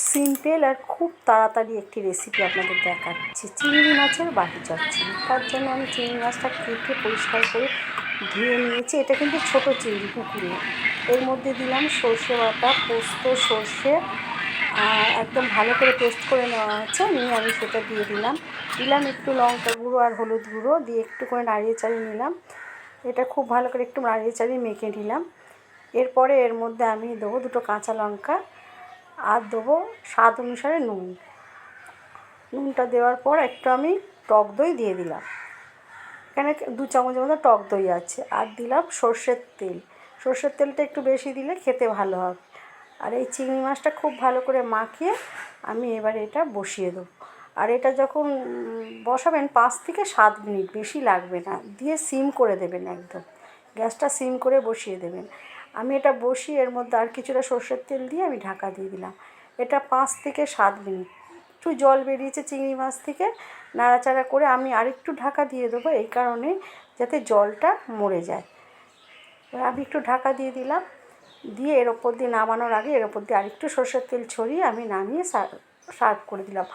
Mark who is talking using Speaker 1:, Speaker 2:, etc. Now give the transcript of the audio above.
Speaker 1: Simple আর খুব তাড়াতাড়ি একটি রেসিপি আপনাদের দেখাচ্ছি, চিংড়ি মাছের বাটি চচ্চড়ি। তার জন্য আমি চিংড়ি মাছটা কেটে পরিষ্কার করে ধুয়ে নিয়েছি। এটা কিন্তু ছোটো চিংড়ি, পুকুরে। এর মধ্যে দিলাম সর্ষে বাটা, পোস্ত, সর্ষে একদম ভালো করে পেস্ট করে নেওয়া আছে, নিয়ে আমি সেটা দিয়ে দিলাম একটু লঙ্কা গুঁড়ো আর হলুদ গুঁড়ো দিয়ে একটু করে নাড়িয়ে চাড়িয়ে নিলাম। এটা খুব ভালো করে একটু নাড়িয়ে চাড়িয়ে মেখে নিলাম। এরপরে এর মধ্যে আমি দেবো দুটো কাঁচা লঙ্কা আর দেবো স্বাদ অনুসারে নুনটা দেওয়ার পর একটু আমি টক দই দিয়ে দিলাম। এখানে 2 চামচের মতো টক দই আছে। আর দিলাম সর্ষের তেলটা একটু বেশি দিলে খেতে ভালো হবে। আর এই চিংড়ি মাছটা খুব ভালো করে মাখিয়ে আমি এবার এটা বসিয়ে দেবো। আর এটা যখন বসাবেন 5 থেকে 7 মিনিট, বেশি লাগবে না, দিয়ে সিম করে দেবেন, একদম গ্যাসটা সিম করে বসিয়ে দেবেন। আমি এটা বসিয়ে এর মধ্যে আর কিছুটা সর্ষের তেল দিয়ে আমি ঢাকা দিয়ে দিলাম। এটা 5 থেকে 7 মিনিট। একটু জল বেরিয়েছে চিংড়ি মাছ থেকে, নাড়াচাড়া করে আমি আরেকটু ঢাকা দিয়ে দেবো, এই কারণে যাতে জলটা মরে যায়। আমি একটু ঢাকা দিয়ে দিলাম, দিয়ে এর ওপর দিয়ে নামানোর আগে এর ওপর দিয়ে আরেকটু সর্ষের তেল ছড়িয়ে আমি নামিয়ে সার্ভ করে দিলাম।